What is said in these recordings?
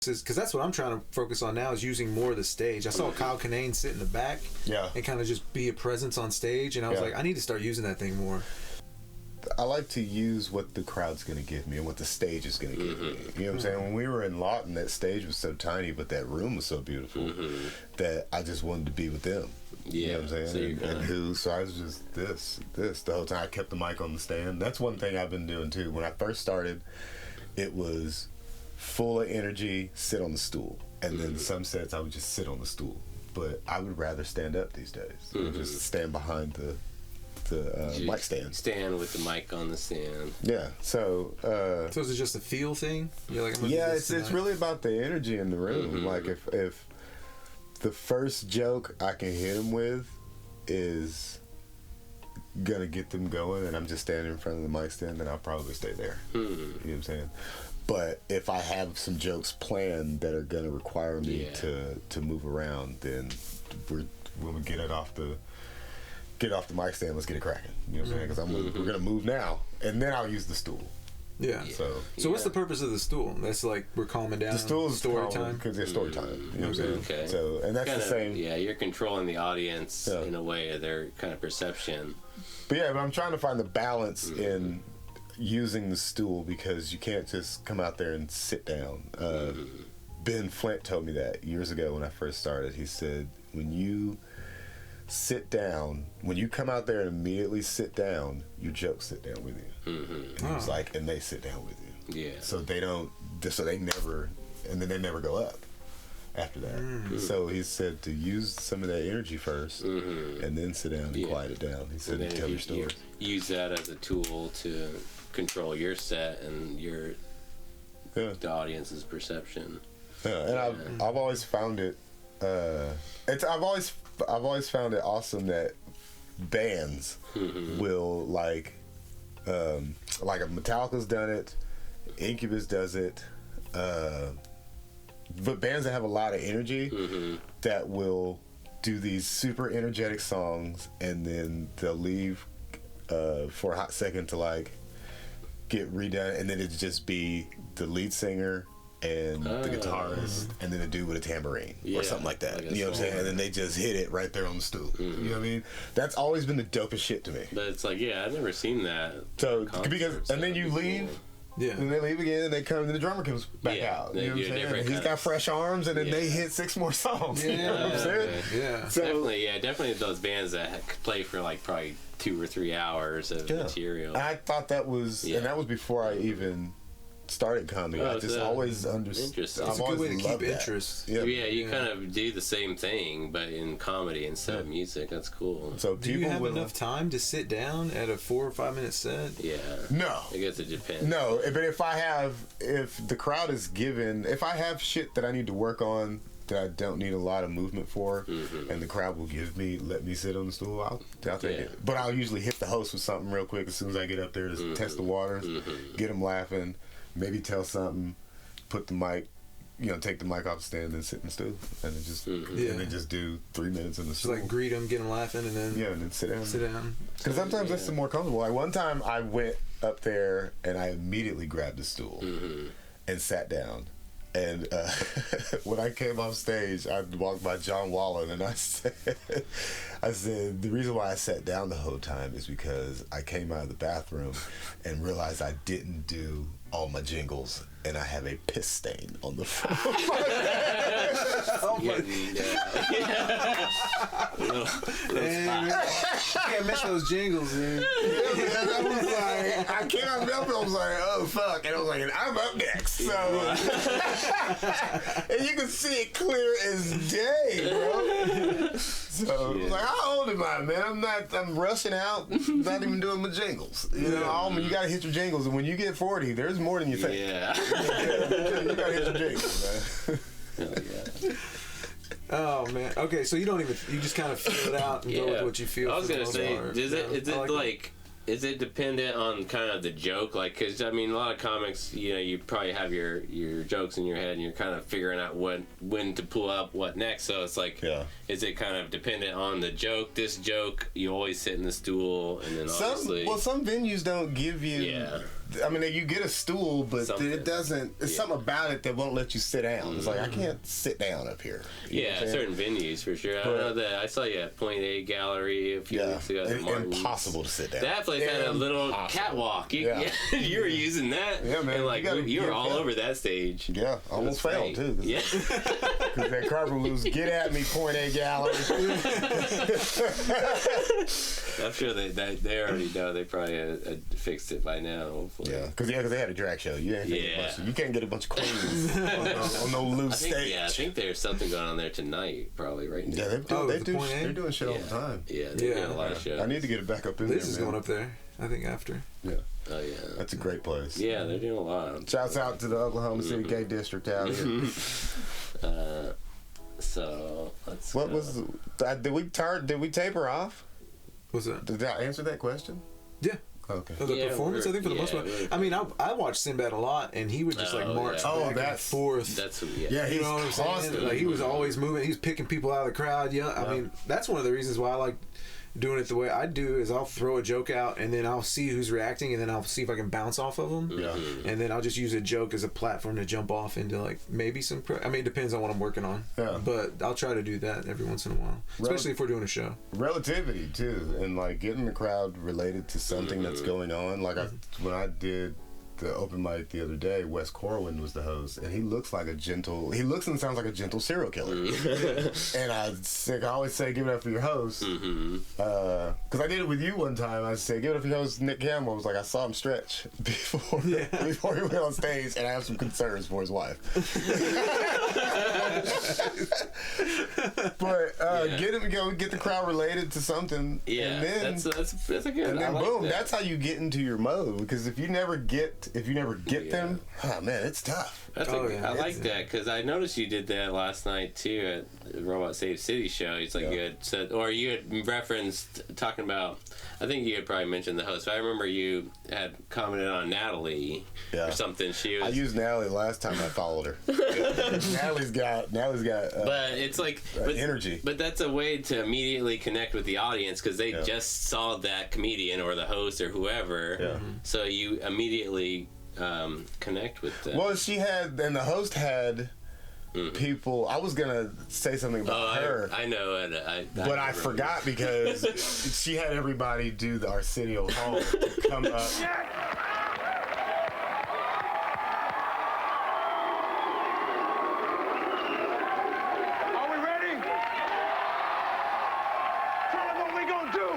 because that's what I'm trying to focus on now, is using more of the stage. I saw Kyle Kinane sit in the back and kind of just be a presence on stage, and I was like, I need to start using that thing more. I like to use what the crowd's going to give me and what the stage is going to give me. You know what I'm saying? When we were in Lawton, that stage was so tiny, but that room was so beautiful that I just wanted to be with them. You know what I'm saying? So I was just this the whole time. I kept the mic on the stand. That's one thing I've been doing too. When I first started, it was full of energy, sit on the stool. And then some sets I would just sit on the stool. But I would rather stand up these days. Just stand behind the mic stand. Stand with the mic on the stand. Yeah. So is it just a feel thing? You're like, it's really about the energy in the room. Like if the first joke I can hit them with is gonna get them going, and I'm just standing in front of the mic stand, then I'll probably stay there. You know what I'm saying? But if I have some jokes planned that are gonna require me to move around, then when we get off the mic stand, let's get it cracking. You know what I'm saying? Because we're gonna move now, and then I'll use the stool. Yeah. So what's the purpose of the stool? That's like we're calming down. The stool is story time because it's story time. You know what I'm saying? Okay. So and that's kind the same. Yeah, you're controlling the audience in a way of their kind of perception. But I'm trying to find the balance in using the stool, because you can't just come out there and sit down. Ben Flint told me that years ago when I first started. He said, when you sit down, when you come out there and immediately sit down, your jokes sit down with you. And he was like, and they sit down with you. Yeah. So they never, and then they never go up after that. So he said to use some of that energy first, and then sit down and quiet it down. He said to tell your story. Use that as a tool to control your set and the audience's perception. And I've always found it. I've always found it awesome that bands will like Metallica's done it, Incubus does it, but bands that have a lot of energy that will do these super energetic songs, and then they'll leave for a hot second to like get redone, and then it'd just be the lead singer and the guitarist, and then a dude with a tambourine or something like that. Like, you know what I'm saying? And then they just hit it right there on the stool. You know what I mean? That's always been the dopest shit to me. But it's like, I've never seen that. So and then you leave. Yeah. And they leave again, and they come, and the drummer comes back out. You know what I'm saying? And he's got fresh arms, and then they hit 6 more songs. You know what I'm saying? Yeah. So, definitely those bands that play for like probably 2 or 3 hours of material. I thought that was, and that was before I even started comedy. I just always understood. It's a good way to keep interest. You kind of do the same thing, but in comedy instead of music. That's cool. So do you have enough time to sit down at a 4 or 5 minute set? Yeah. No. I guess it depends. No, but if the crowd is given, if I have shit that I need to work on that I don't need a lot of movement for, and the crowd will let me sit on the stool, I'll take it. But I'll usually hit the host with something real quick as soon as I get up there to test the waters, get them laughing. Maybe tell something, put the mic, take the mic off the stand, and sit in the stool, and then just and then just do 3 minutes in the stool. Just like greet them, get them laughing, and then and then sit down. Sit down. Because sometimes that's the more comfortable. Like one time, I went up there and I immediately grabbed a stool and sat down. And when I came off stage, I walked by John Wallen, and I said, the reason why I sat down the whole time is because I came out of the bathroom and realized I didn't do all my jingles, and I have a piss stain on the floor. Can't miss those jingles, man. I was like, I came out of the bathroom, I was like, oh fuck, and I was like, I'm up next. So, and you can see it clear as day, bro. So I was like, how old am I, man? I'm rushing out, not even doing my jingles. You gotta hit your jingles, and when you get 40, there's more than you think. Yeah. You gotta hit your jingles, man. Hell yeah. Oh man. Okay, so you just kind of feel it out and go with what you feel. I was gonna say, is it dependent on kind of the joke? Like, because a lot of comics, you probably have your jokes in your head, and you're kind of figuring out when to pull up what next. So it's like, is it kind of dependent on the joke? This joke, you always sit in the stool, and then obviously some venues don't give you I mean, you get a stool, but it doesn't. It's something about it that won't let you sit down. It's like I can't sit down up here. Yeah, certain venues for sure. I know that. I saw you at Point A Gallery a few weeks ago. Impossible to sit down. That place had a little catwalk. You were using that. Yeah, man. And like you were all over that stage. Yeah, almost failed too. Yeah, because that carpet was get at me, Point A Gallery. I'm sure they already know. They probably had fixed it by now. Hopefully. Yeah, because they had a drag show. You can't get a bunch of queens on no loose stage. Yeah, I think there's something going on there tonight, probably right now. Yeah, they're doing shit all the time. Yeah, they're doing a lot of shows. I need to get it back up in there. This is going up there, I think, after. Yeah. Oh yeah, that's a great place. Yeah, they're doing a lot. Shouts out to the Oklahoma City Gay District out here. So let's. What was? Did we taper off? What's that? Did I answer that question? Yeah. Okay. The performance, I think, for the most part. I mean, I watched Sinbad a lot, and he would just march back and forth. Yeah, he's you know what I'm saying? Like, he was always moving. He was picking people out of the crowd. Yeah, I mean, that's one of the reasons why I like doing it the way I do. Is I'll throw a joke out, and then I'll see who's reacting, and then I'll see if I can bounce off of them. Yeah. And then I'll just use a joke as a platform to jump off into like maybe some. I mean, it depends on what I'm working on. Yeah. But I'll try to do that every once in a while, especially if we're doing a show. Relativity too, and like getting the crowd related to something that's going on. Like when I did the open mic the other day, Wes Corwin was the host, and he looks and sounds like a gentle serial killer. And I always say, give it up for your host. Because I did it with you one time. I said, give it up for your host, Nick Campbell. I was like, I saw him stretch before he went on stage, and I have some concerns for his wife. But get the crowd related to something. Yeah, and then, that's a good. And then boom, that's how you get into your mode. Because if you never get them, oh man, it's tough. I like that because I noticed you did that last night too at the Robot Save City show. It's like you had said, or you had referenced talking about. I think you had probably mentioned the host. But I remember you had commented on Natalie or something. I used Natalie last time I followed her. Natalie's got. But it's like energy. But that's a way to immediately connect with the audience because they just saw that comedian or the host or whoever. Yeah. So you immediately connect with them. Well, and the host had people. I was gonna say something about her. I know, but I forgot because she had everybody do the Arsenio Hall to come up. Are we ready? Tell them what we gonna do.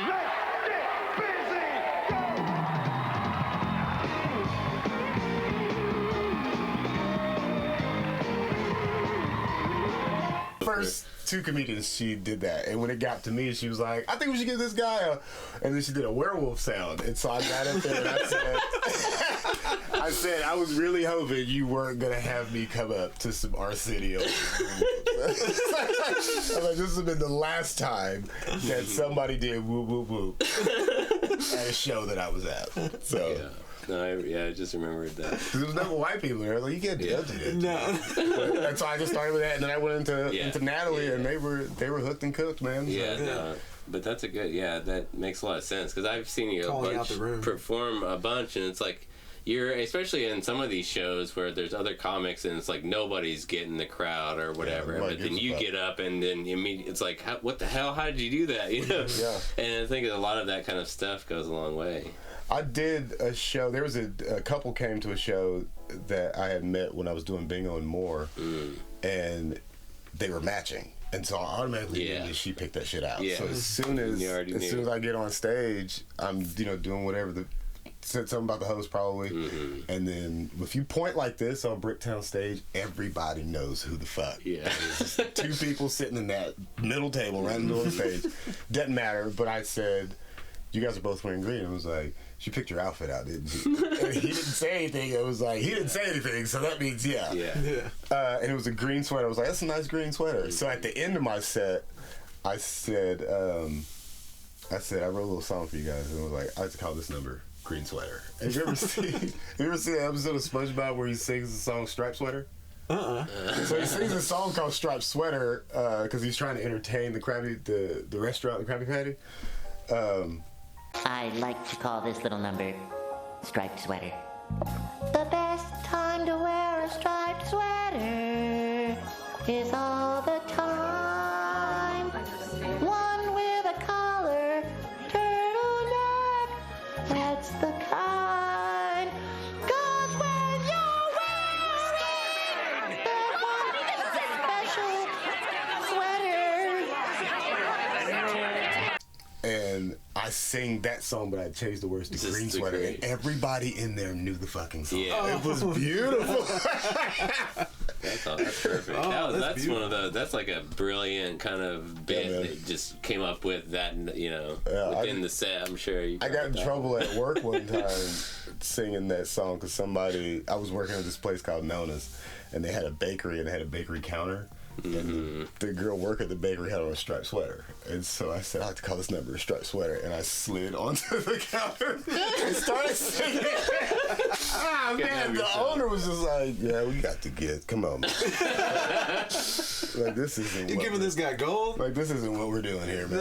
Let's get busy. First two comedians, she did that, and when it got to me, she was like, "I think we should give this guy and then she did a werewolf sound, and so I got up there and I said, I was really hoping you weren't gonna have me come up to some Arsenio. I was like, this has been the last time that somebody did whoop whoop whoop at a show that I was at. So. Yeah. No, I just remembered that. There was no white people there. Like, you can't do that. No. And so I just started with that, and then I went into Natalie, and they were hooked and cooked, man. Yeah, so. No, but that's a good. Yeah, that makes a lot of sense because I've seen you perform a bunch, and it's like you're especially in some of these shows where there's other comics, and it's like nobody's getting the crowd or whatever. But then you get up, and then it's like, what the hell? How did you do that? You know? Yeah. And I think a lot of that kind of stuff goes a long way. I did a show. There was a couple came to a show that I had met when I was doing Bingo and More, and they were matching, and so I automatically knew that she picked that shit out. Yeah. So as soon as I get on stage, I'm doing whatever said something about the host probably, and then if you point like this on Bricktown stage, everybody knows who the fuck. Yeah. There's two people sitting in that middle table right in the middle of the stage. Doesn't matter. But I said, you guys are both wearing green. I was like, she picked your outfit out, didn't she? And he didn't say anything. It was like, he didn't say anything, so that means yeah. And it was a green sweater. I was like, that's a nice green sweater. So at the end of my set, I said, I wrote a little song for you guys, and I was like, I like to call this number Green Sweater. Have you ever seen the episode of SpongeBob where he sings the song Striped Sweater? So he sings a song called Striped Sweater because he's trying to entertain the restaurant, the Krabby Patty. I like to call this little number striped sweater. The best time to wear a striped sweater is all the time. One with a collar, turtleneck, that's the kind. 'Cause when you're wearing that one special sweater. And I sing that song, but I changed the words to Just green the sweater, green. and everybody in there knew the fucking song. Yeah. It was beautiful. That's perfect. Oh, that's one of those. That's like a brilliant kind of bit man. that just came up with that. Yeah, Within the set, I'm sure. I got in trouble at work one time singing that song because I was working at this place called Nona's, and they had a bakery and they had a bakery counter. And the girl working at the bakery had on a striped sweater. And so I said, I like to call this number a striped sweater. And I slid onto the counter and started singing. Man, the owner was just like, yeah, we got to get, come on, man. Like, this isn't You giving this guy gold? Like, this isn't what we're doing here, man.